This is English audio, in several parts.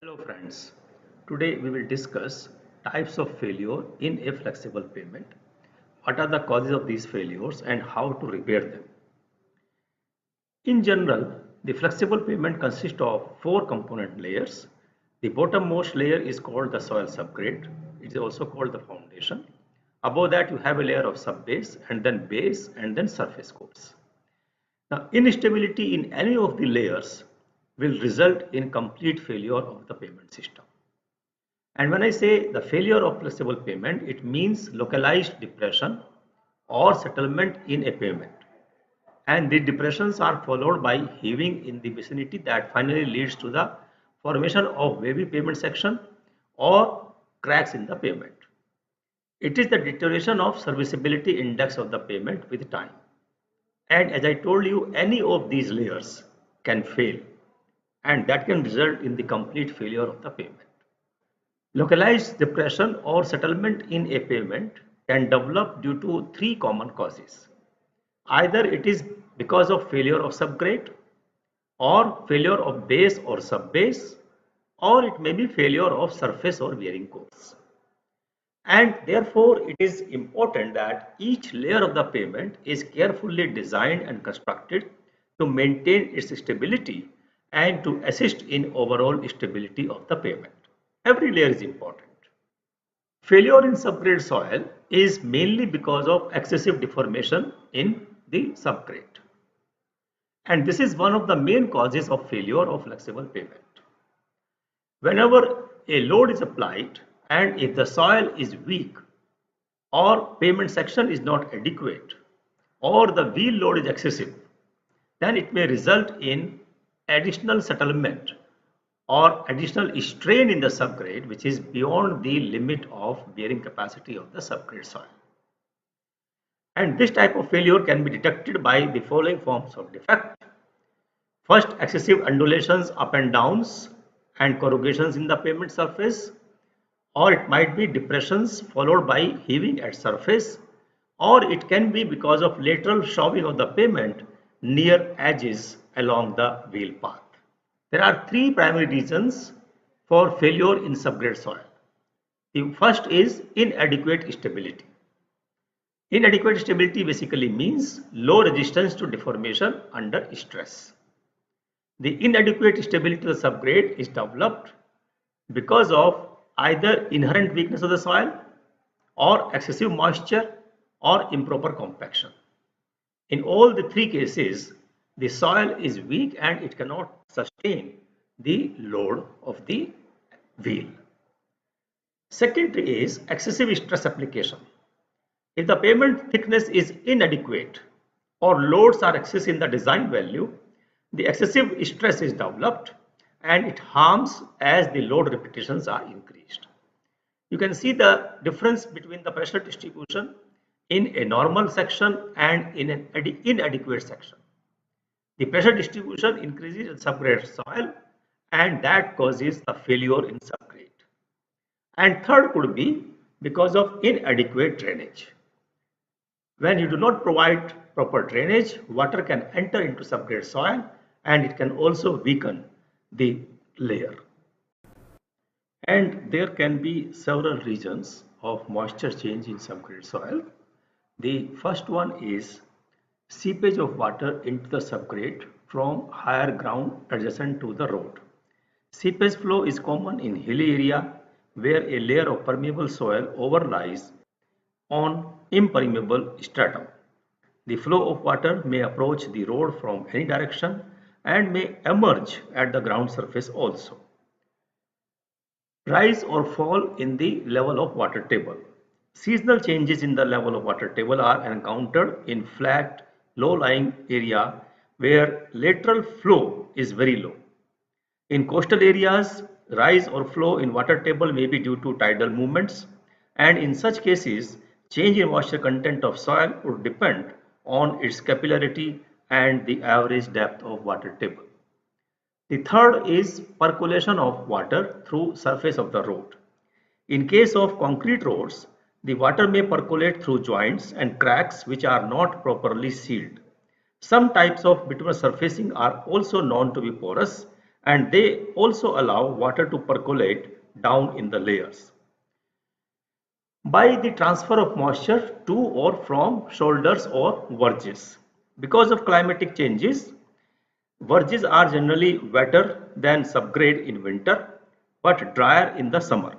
Hello friends, today we will discuss types of failure in a flexible pavement. What are the causes of these failures and how to repair them? In general, the flexible pavement consists of four component layers. The bottommost layer is called the soil subgrade. It is also called the foundation. Above that you have a layer of subbase and then base and then surface coats. Now, instability in any of the layers will result in complete failure of the pavement system. And when I say the failure of flexible pavement, it means localized depression or settlement in a pavement. And the depressions are followed by heaving in the vicinity that finally leads to the formation of wavy pavement section or cracks in the pavement. It is the deterioration of serviceability index of the pavement with time. And as I told you, any of these layers can fail, and that can result in the complete failure of the pavement. Localized depression or settlement in a pavement can develop due to three common causes. Either it is because of failure of subgrade, or failure of base or subbase, or it may be failure of surface or wearing course. And therefore, it is important that each layer of the pavement is carefully designed and constructed to maintain its stability and to assist in overall stability of the pavement. Every layer is important. Failure in subgrade soil is mainly because of excessive deformation in the subgrade. And this is one of the main causes of failure of flexible pavement. Whenever a load is applied and if the soil is weak or pavement section is not adequate or the wheel load is excessive, then it may result in additional settlement or additional strain in the subgrade, which is beyond the limit of bearing capacity of the subgrade soil. And this type of failure can be detected by the following forms of defect. First, excessive undulations up and downs and corrugations in the pavement surface, or it might be depressions followed by heaving at surface, or it can be because of lateral shoving of the pavement near edges along the wheel path. There are three primary reasons for failure in subgrade soil. The first is inadequate stability. Inadequate stability basically means low resistance to deformation under stress. The inadequate stability of the subgrade is developed because of either inherent weakness of the soil or excessive moisture or improper compaction. In all the three cases, the soil is weak and it cannot sustain the load of the wheel. Second is excessive stress application. If the pavement thickness is inadequate or loads are excess in the design value, the excessive stress is developed and it harms as the load repetitions are increased. You can see the difference between the pressure distribution in a normal section and in an inadequate section. The pressure distribution increases in subgrade soil and that causes the failure in subgrade. And third could be because of inadequate drainage. When you do not provide proper drainage, water can enter into subgrade soil and it can also weaken the layer. And there can be several reasons of moisture change in subgrade soil. The first one is seepage of water into the subgrade from higher ground adjacent to the road. Seepage flow is common in hilly area where a layer of permeable soil overlies on impermeable stratum. The flow of water may approach the road from any direction and may emerge at the ground surface also. Rise or fall in the level of water table. Seasonal changes in the level of water table are encountered in flat, low-lying area where lateral flow is very low. In coastal areas, rise or flow in water table may be due to tidal movements, and in such cases, change in moisture content of soil would depend on its capillarity and the average depth of water table. The third is percolation of water through surface of the road. In case of concrete roads, the water may percolate through joints and cracks which are not properly sealed. Some types of bituminous surfacing are also known to be porous and they also allow water to percolate down in the layers. By the transfer of moisture to or from shoulders or verges. Because of climatic changes, verges are generally wetter than subgrade in winter but drier in the summer.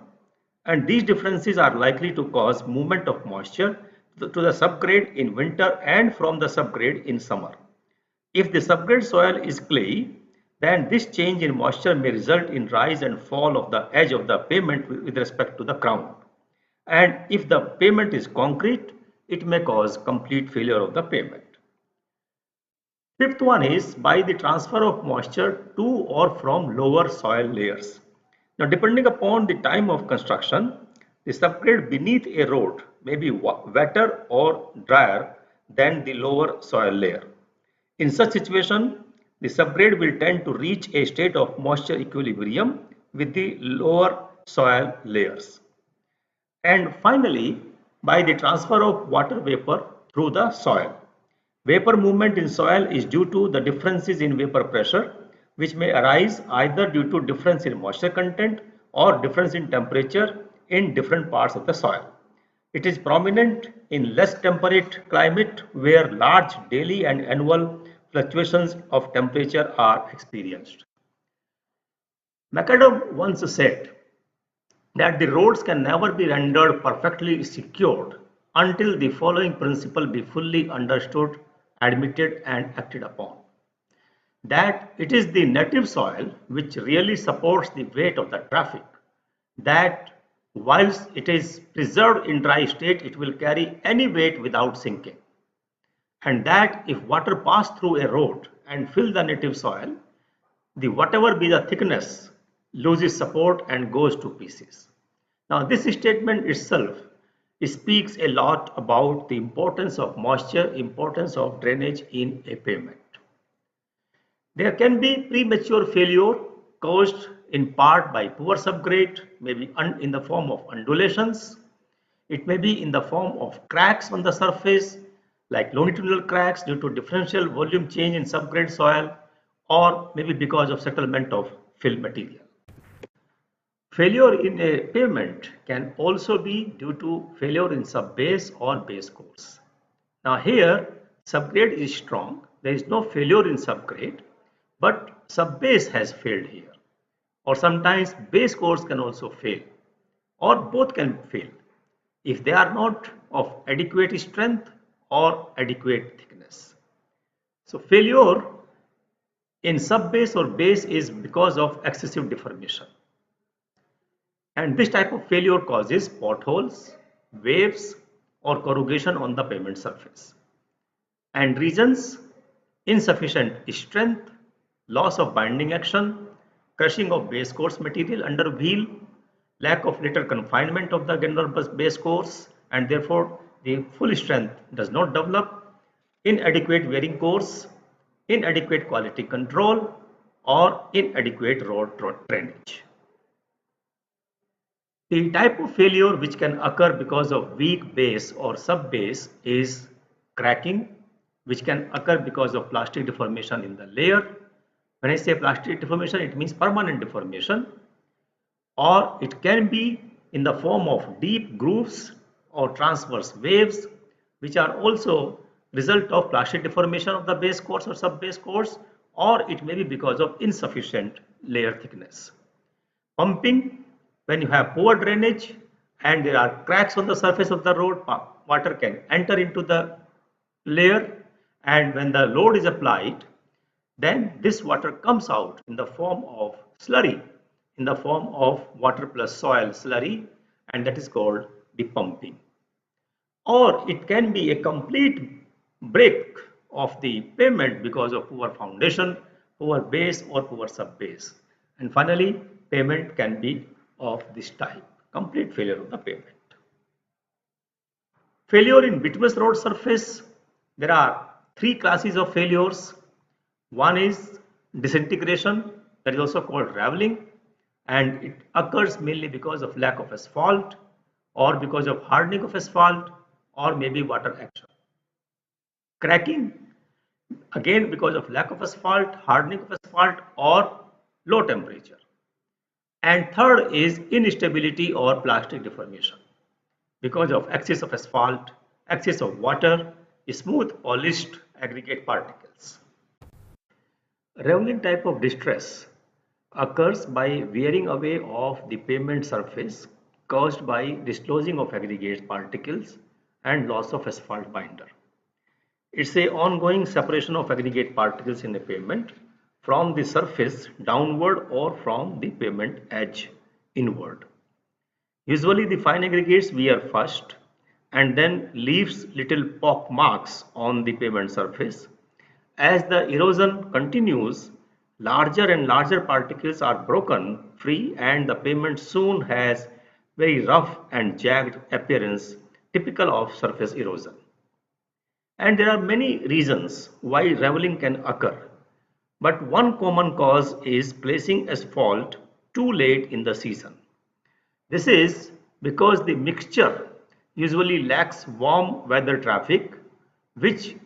And these differences are likely to cause movement of moisture to the subgrade in winter and from the subgrade in summer. If the subgrade soil is clayey, then this change in moisture may result in rise and fall of the edge of the pavement with respect to the crown. And if the pavement is concrete, it may cause complete failure of the pavement. Fifth one is by the transfer of moisture to or from lower soil layers. Now, depending upon the time of construction, the subgrade beneath a road may be wetter or drier than the lower soil layer. In such situation, the subgrade will tend to reach a state of moisture equilibrium with the lower soil layers. And finally, by the transfer of water vapor through the soil. Vapor movement in soil is due to the differences in vapor pressure, which may arise either due to difference in moisture content or difference in temperature in different parts of the soil. It is prominent in less temperate climate where large daily and annual fluctuations of temperature are experienced. McAdam once said that the roads can never be rendered perfectly secured until the following principle be fully understood, admitted and acted upon. That it is the native soil which really supports the weight of the traffic, that whilst it is preserved in dry state, it will carry any weight without sinking. And that if water pass through a road and fill the native soil, the whatever be the thickness loses support and goes to pieces. Now this statement itself speaks a lot about the importance of moisture, importance of drainage in a pavement. There can be premature failure caused in part by poor subgrade, maybe in the form of undulations. It may be in the form of cracks on the surface, like longitudinal cracks due to differential volume change in subgrade soil, or maybe because of settlement of fill material. Failure in a pavement can also be due to failure in subbase or base course. Now here, subgrade is strong. There is no failure in subgrade, but subbase has failed here. Or sometimes base course can also fail, or both can fail if they are not of adequate strength or adequate thickness. So failure in subbase or base is because of excessive deformation. And this type of failure causes potholes, waves or corrugation on the pavement surface. And reasons: insufficient strength, loss of binding action, crushing of base course material under wheel, lack of lateral confinement of the general base course and therefore the full strength does not develop, inadequate wearing course, inadequate quality control or inadequate road drainage. The type of failure which can occur because of weak base or sub-base is cracking, which can occur because of plastic deformation in the layer. When I say plastic deformation, it means permanent deformation, or it can be in the form of deep grooves or transverse waves, which are also result of plastic deformation of the base course or sub-base course, or it may be because of insufficient layer thickness. Pumping: when you have poor drainage and there are cracks on the surface of the road, water can enter into the layer, and when the load is applied, then this water comes out in the form of slurry, in the form of water plus soil slurry, and that is called the pumping. Or it can be a complete break of the pavement because of poor foundation, poor base or poor sub-base. And finally, pavement can be of this type, complete failure of the pavement. Failure in bituminous road surface: there are three classes of failures. One is disintegration, that is also called raveling, and it occurs mainly because of lack of asphalt or because of hardening of asphalt or maybe water action. Cracking, again because of lack of asphalt, hardening of asphalt or low temperature. And third is instability or plastic deformation because of excess of asphalt, excess of water, smooth polished aggregate particles. Raveling type of distress occurs by wearing away of the pavement surface caused by disclosing of aggregate particles and loss of asphalt binder. It's a ongoing separation of aggregate particles in a pavement from the surface downward or from the pavement edge inward. Usually the fine aggregates wear first and then leaves little pock marks on the pavement surface. As the erosion continues, larger and larger particles are broken free and the pavement soon has very rough and jagged appearance typical of surface erosion. And there are many reasons why raveling can occur. But one common cause is placing asphalt too late in the season. This is because the mixture usually lacks warm weather traffic, which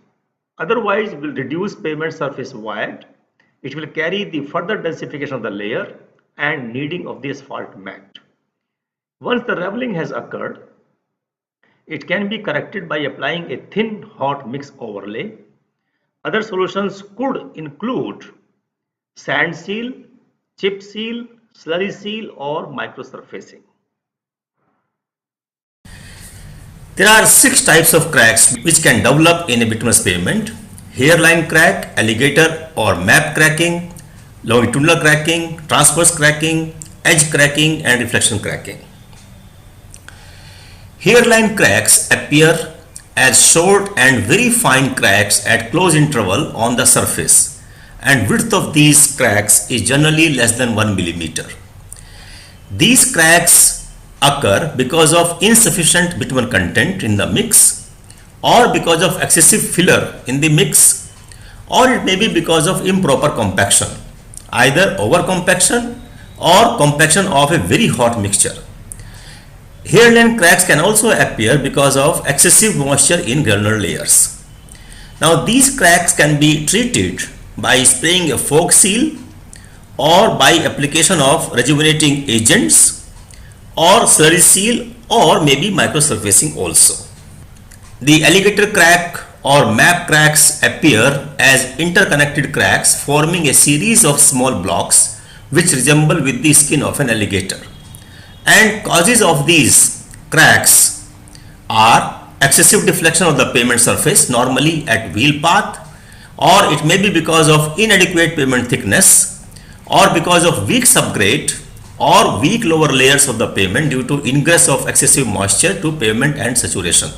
otherwise will reduce pavement surface void. It will carry the further densification of the layer and kneading of the asphalt mat. Once the raveling has occurred, it can be corrected by applying a thin hot mix overlay. Other solutions could include sand seal, chip seal, slurry seal or microsurfacing. There are 6 types of cracks which can develop in a bituminous pavement: hairline crack, alligator or map cracking, longitudinal cracking, transverse cracking, edge cracking and reflection cracking. Hairline cracks appear as short and very fine cracks at close interval on the surface, and width of these cracks is generally less than 1 millimeter. These cracks occur because of insufficient bitumen content in the mix, or because of excessive filler in the mix, or it may be because of improper compaction, either over compaction or compaction of a very hot mixture. Hairline cracks can also appear because of excessive moisture in granular layers. Now these cracks can be treated by spraying a fog seal or by application of rejuvenating agents or slurry seal or maybe microsurfacing also. The alligator crack or map cracks appear as interconnected cracks forming a series of small blocks which resemble with the skin of an alligator. And causes of these cracks are excessive deflection of the pavement surface, normally at wheel path, or it may be because of inadequate pavement thickness, or because of weak subgrade or weak lower layers of the pavement due to ingress of excessive moisture to pavement and saturation,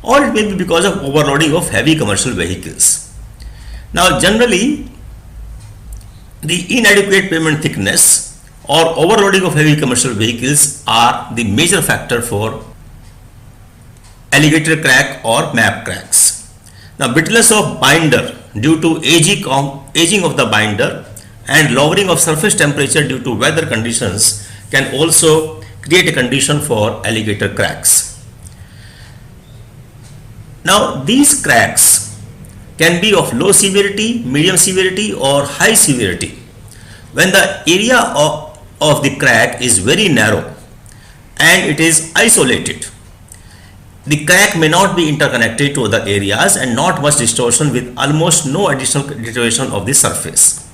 or it may be because of overloading of heavy commercial vehicles. Now generally the inadequate pavement thickness or overloading of heavy commercial vehicles are the major factor for alligator crack or map cracks. Now bitterness of binder due to aging of the binder and lowering of surface temperature due to weather conditions can also create a condition for alligator cracks. Now these cracks can be of low severity, medium severity or high severity. When the area of the crack is very narrow and it is isolated, the crack may not be interconnected to other areas and not much distortion with almost no additional deterioration of the surface.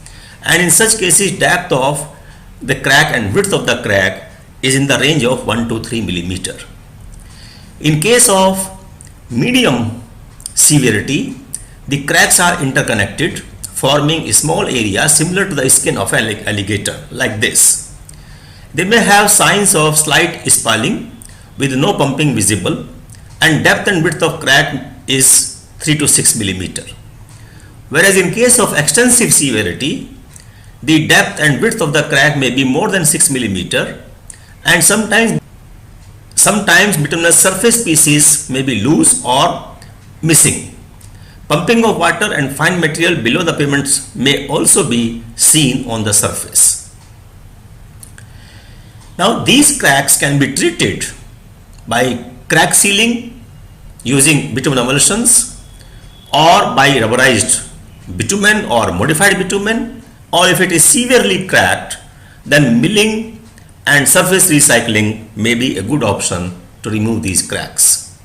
And in such cases depth of the crack and width of the crack is in the range of 1 to 3 millimeter. In case of medium severity, the cracks are interconnected forming a small area similar to the skin of an alligator like this. They may have signs of slight spalling with no pumping visible, and depth and width of crack is 3 to 6 millimeter. Whereas in case of extensive severity, the depth and width of the crack may be more than 6 millimeter, and sometimes bituminous surface pieces may be loose or missing. Pumping of water and fine material below the pavements may also be seen on the surface. Now these cracks can be treated by crack sealing using bitumen emulsions or by rubberized bitumen or modified bitumen or if it is severely cracked, then milling and surface recycling may be a good option to remove these cracks.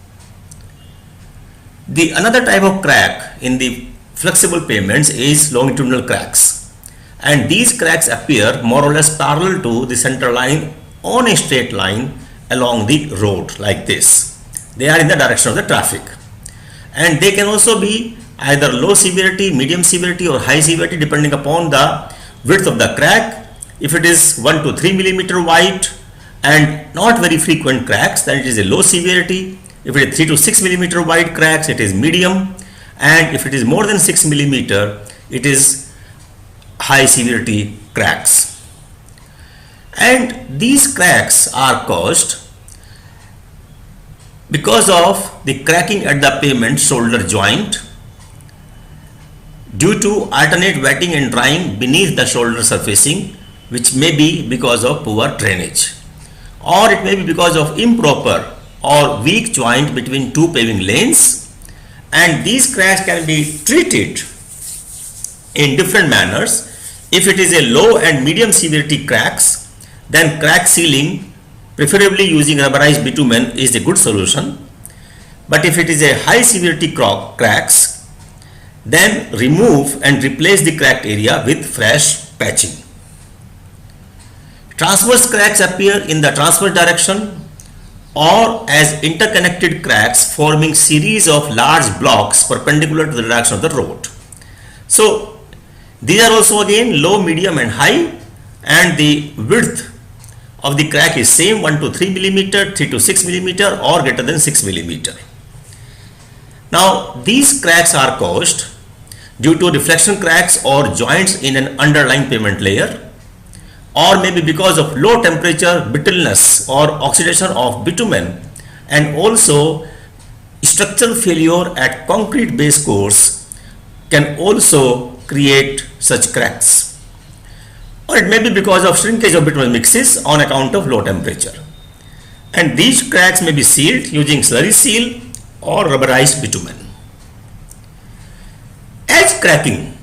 The another type of crack in the flexible pavements is longitudinal cracks, and these cracks appear more or less parallel to the center line on a straight line along the road like this. They are in the direction of the traffic, and they can also be either low severity, medium severity or high severity depending upon the width of the crack. If it is 1 to 3 millimeter wide and not very frequent cracks, then it is a low severity. If it is 3 to 6 millimeter wide cracks, it is medium, and if it is more than 6 millimeter, it is high severity cracks. And these cracks are caused because of the cracking at the pavement shoulder joint due to alternate wetting and drying beneath the shoulder surfacing, which may be because of poor drainage, or it may be because of improper or weak joint between two paving lanes. And these cracks can be treated in different manners. If it is a low and medium severity cracks, then crack sealing, preferably using rubberized bitumen, is a good solution. But if it is a high severity cracks, then remove and replace the cracked area with fresh patching. Transverse cracks appear in the transverse direction or as interconnected cracks forming series of large blocks perpendicular to the direction of the road. So these are also again low, medium and high, and the width of the crack is same, 1 to 3 millimeter, 3 to 6 millimeter or greater than 6 millimeter. Now these cracks are caused due to reflection cracks or joints in an underlying pavement layer, or maybe because of low temperature brittleness or oxidation of bitumen, and also structural failure at concrete base course can also create such cracks, or it may be because of shrinkage of bitumen mixes on account of low temperature, and these cracks may be sealed using slurry seal or rubberized bitumen. Edge cracking.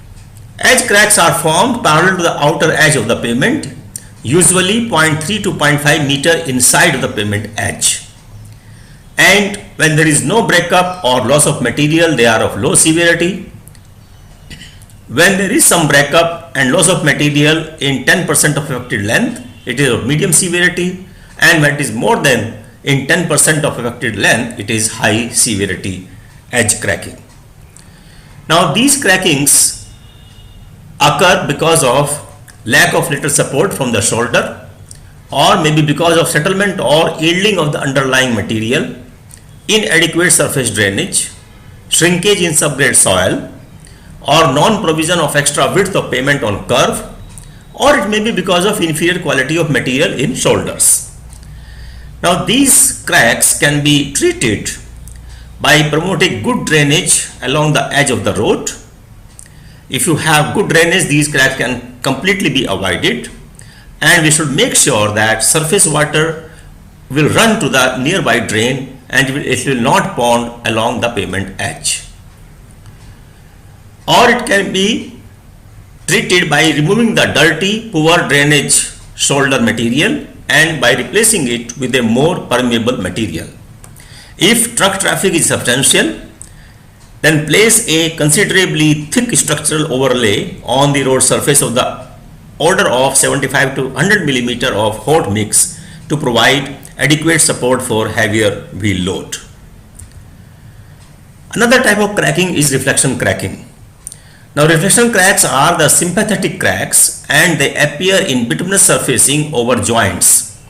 Edge cracks are formed parallel to the outer edge of the pavement, usually 0.3 to 0.5 meter inside of the pavement edge, and when there is no breakup or loss of material, they are of low severity. When there is some breakup and loss of material in 10% of affected length, it is of medium severity, and when it is more than in 10% of affected length, it is high severity edge cracking. Now these crackings occur because of lack of lateral support from the shoulder, or maybe because of settlement or yielding of the underlying material, inadequate surface drainage, shrinkage in subgrade soil, or non-provision of extra width of pavement on curve, or it may be because of inferior quality of material in shoulders. Now these cracks can be treated by promoting good drainage along the edge of the road. If you have good drainage, these cracks can completely be avoided, and we should make sure that surface water will run to the nearby drain and it will not pond along the pavement edge. Or it can be treated by removing the dirty, poor drainage shoulder material and by replacing it with a more permeable material. If truck traffic is substantial, then place a considerably thick structural overlay on the road surface of the order of 75 to 100 millimeter of hot mix to provide adequate support for heavier wheel load. Another type of cracking is reflection cracking. Now reflection cracks are the sympathetic cracks, and they appear in bituminous surfacing over joints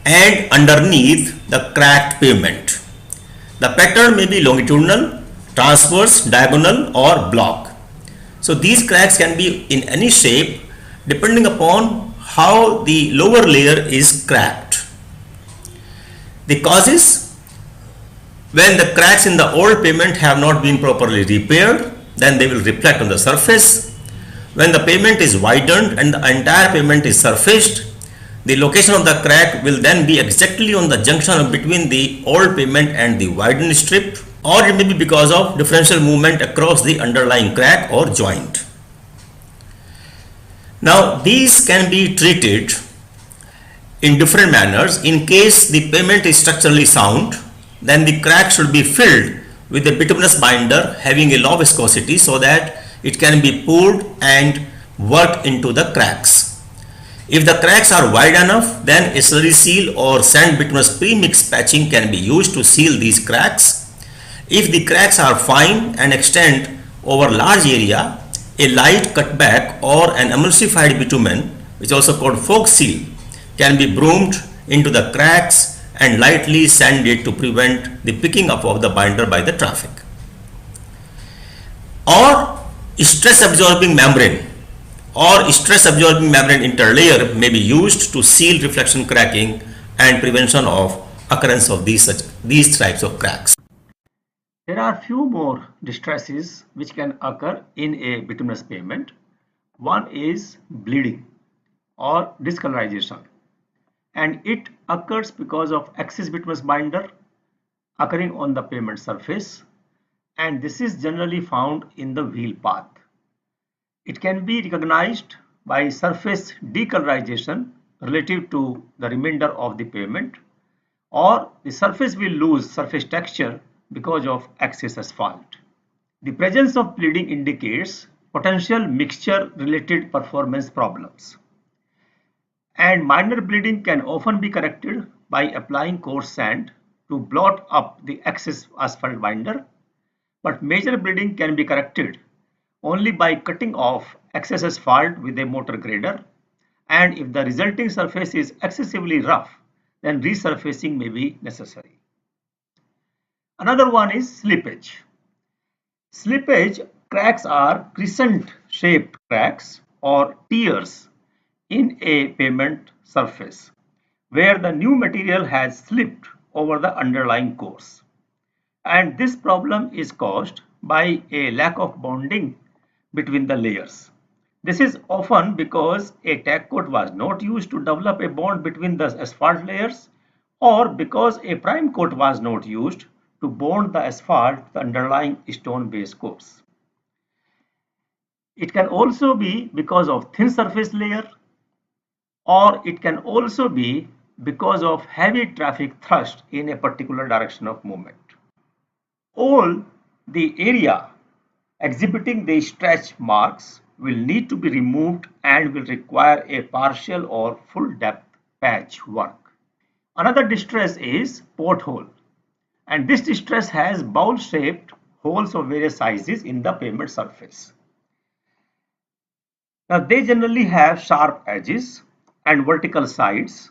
and underneath the cracked pavement. The pattern may be longitudinal, transverse, diagonal or block. So these cracks can be in any shape depending upon how the lower layer is cracked. The causes: when the cracks in the old pavement have not been properly repaired, then they will reflect on the surface. When the pavement is widened and the entire pavement is surfaced, the location of the crack will then be exactly on the junction between the old pavement and the widened strip, or it may be because of differential movement across the underlying crack or joint. Now these can be treated in different manners. In case the pavement is structurally sound, then the crack should be filled with a bituminous binder having a low viscosity so that it can be poured and worked into the cracks. If the cracks are wide enough, then a slurry seal or sand bituminous premix patching can be used to seal these cracks. If the cracks are fine and extend over large area, a light cutback or an emulsified bitumen, which is also called fog seal, can be broomed into the cracks and lightly sanded to prevent the picking up of the binder by the traffic. Or stress absorbing membrane interlayer may be used to seal reflection cracking and prevention of occurrence of these types of cracks. There are few more distresses which can occur in a bituminous pavement. One is bleeding or discolorization, and it occurs because of excess bituminous binder occurring on the pavement surface, and this is generally found in the wheel path. It can be recognized by surface decolorization relative to the remainder of the pavement, or the surface will lose surface texture because of excess asphalt. The presence of bleeding indicates potential mixture related performance problems. And minor bleeding can often be corrected by applying coarse sand to blot up the excess asphalt binder, but major bleeding can be corrected only by cutting off excess asphalt with a motor grader, and if the resulting surface is excessively rough, then resurfacing may be necessary. Another one is slippage. Slippage cracks are crescent-shaped cracks or tears in a pavement surface where the new material has slipped over the underlying course. And this problem is caused by a lack of bonding between the layers. This is often because a tack coat was not used to develop a bond between the asphalt layers, or because a prime coat was not used to bond the asphalt to the underlying stone base course. It can also be because of thin surface layer, or it can also be because of heavy traffic thrust in a particular direction of movement. All the area exhibiting the stretch marks will need to be removed and will require a partial or full depth patch work. Another distress is pothole, and this distress has bowl-shaped holes of various sizes in the pavement surface. Now they generally have sharp edges and vertical sides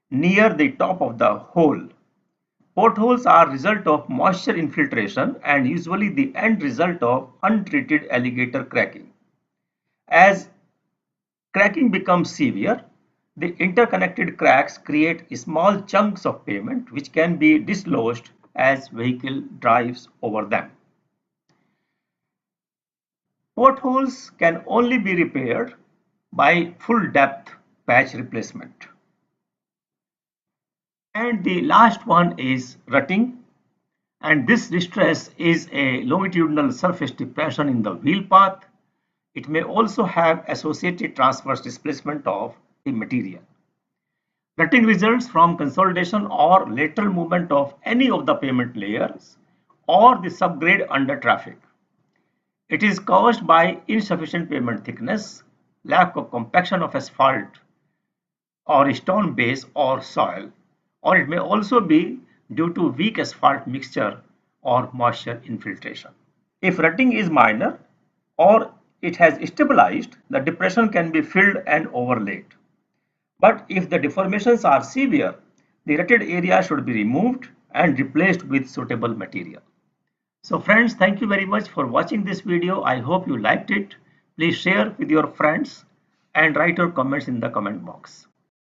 near the top of the hole. Potholes are result of moisture infiltration and usually the end result of untreated alligator cracking. As cracking becomes severe, the interconnected cracks create small chunks of pavement which can be dislodged as vehicle drives over them. Potholes can only be repaired by full depth patch replacement. And the last one is rutting, and this distress is a longitudinal surface depression in the wheel path. It may also have associated transverse displacement of the material. Rutting results from consolidation or lateral movement of any of the pavement layers or the subgrade under traffic. It is caused by insufficient pavement thickness, lack of compaction of asphalt or stone base or soil, or it may also be due to weak asphalt mixture or moisture infiltration. If rutting is minor or it has stabilized, the depression can be filled and overlaid. But if the deformations are severe, the rutted area should be removed and replaced with suitable material. So friends, thank you very much for watching this video. I hope you liked it. Please share with your friends and write your comments in the comment box.